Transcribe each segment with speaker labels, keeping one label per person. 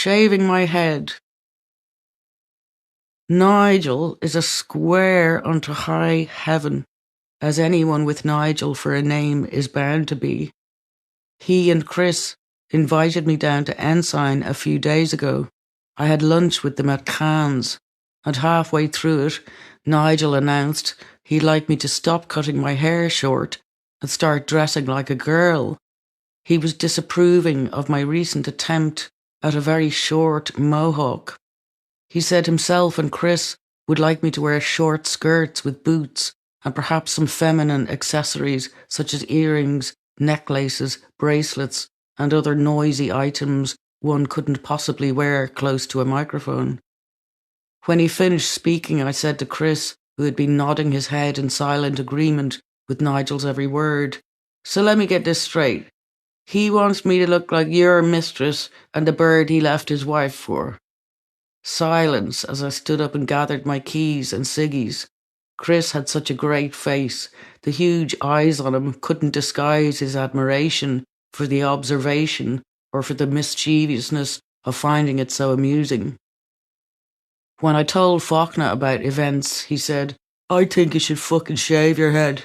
Speaker 1: shaving my head. Nigel is a square unto high heaven, as anyone with Nigel for a name is bound to be. He and Chris invited me down to Ensign a few days ago. I had lunch with them at Cannes, and halfway through it, Nigel announced he'd like me to stop cutting my hair short and start dressing like a girl. He was disapproving of my recent attempt at a very short mohawk. He said himself and Chris would like me to wear short skirts with boots and perhaps some feminine accessories such as earrings, necklaces, bracelets, and other noisy items one couldn't possibly wear close to a microphone. When he finished speaking, I said to Chris, who had been nodding his head in silent agreement with Nigel's every word, "So let me get this straight. He wants me to look like your mistress and the bird he left his wife for." Silence as I stood up and gathered my keys and ciggies. Chris had such a great face. The huge eyes on him couldn't disguise his admiration for the observation or for the mischievousness of finding it so amusing. When I told Faulkner about events, he said, "I think you should fucking shave your head."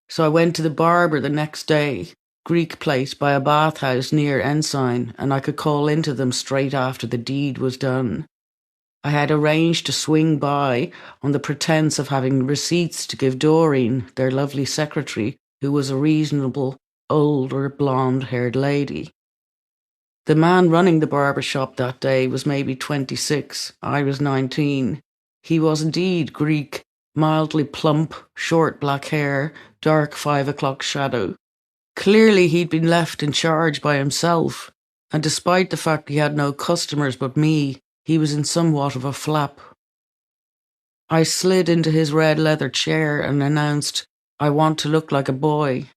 Speaker 1: So I went to the barber the next day, Greek place by a bathhouse near Ensign, and I could call into them straight after the deed was done. I had arranged to swing by on the pretence of having receipts to give Doreen, their lovely secretary, who was a reasonable, older, blonde-haired lady. The man running the barber shop that day was maybe 26. I was 19. He was indeed Greek, mildly plump, short black hair, dark 5 o'clock shadow. Clearly he'd been left in charge by himself, and despite the fact he had no customers but me, he was in somewhat of a flap. I slid into his red leather chair and announced, "I want to look like a boy."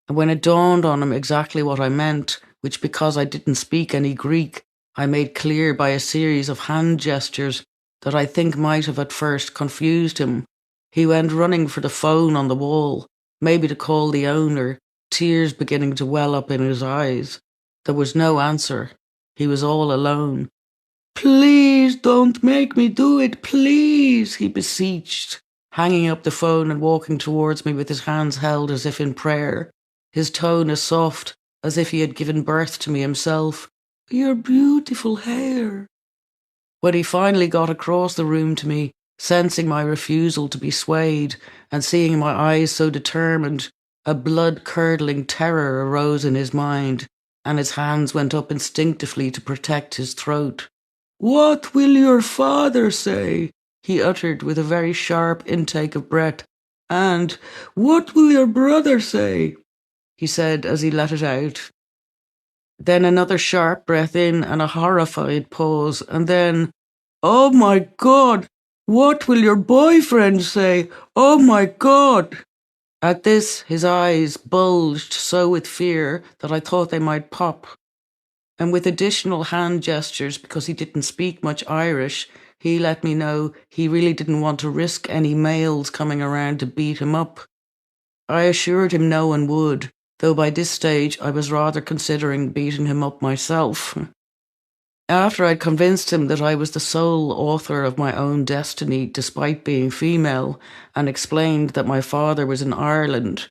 Speaker 1: And when it dawned on him exactly what I meant, which because I didn't speak any Greek, I made clear by a series of hand gestures that I think might have at first confused him, he went running for the phone on the wall, maybe to call the owner, tears beginning to well up in his eyes. There was no answer. He was all alone. "Please don't make me do it, please," he beseeched, hanging up the phone and walking towards me with his hands held as if in prayer, his tone as soft as if he had given birth to me himself. "Your beautiful hair." When he finally got across the room to me, sensing my refusal to be swayed and seeing my eyes so determined, a blood-curdling terror arose in his mind, and his hands went up instinctively to protect his throat. "What will your father say?" he uttered with a very sharp intake of breath. And, "What will your brother say?" he said as he let it out. Then another sharp breath in and a horrified pause, and then, "Oh my God, what will your boyfriend say? Oh my God." At this, his eyes bulged so with fear that I thought they might pop. And with additional hand gestures, because he didn't speak much Irish, he let me know he really didn't want to risk any males coming around to beat him up. I assured him no one would, though by this stage I was rather considering beating him up myself. After I'd convinced him that I was the sole author of my own destiny despite being female, and explained that my father was in Ireland,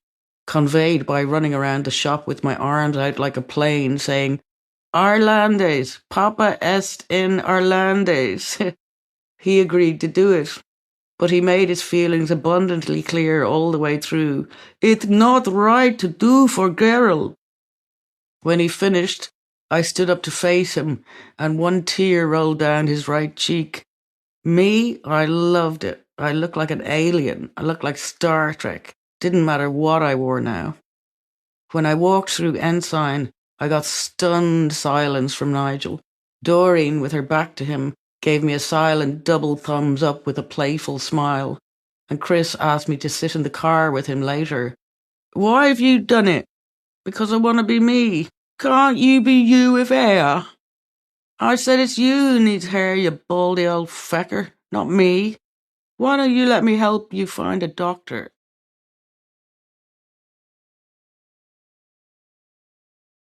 Speaker 1: conveyed by running around the shop with my arms out like a plane, saying, "Irlandes, Papa est in Irlandes." He agreed to do it, but he made his feelings abundantly clear all the way through. "It's not right to do for girl." When he finished, I stood up to face him, and one tear rolled down his right cheek. Me, I loved it. I looked like an alien. I looked like Star Trek. Didn't matter what I wore now. When I walked through Ensign, I got stunned silence from Nigel. Doreen, with her back to him, gave me a silent double thumbs up with a playful smile, and Chris asked me to sit in the car with him later. "Why have you done it?" "Because I want to be me." "Can't you be you with hair?" I said, "It's you who needs hair, you baldy old fecker, not me. Why don't you let me help you find a doctor?"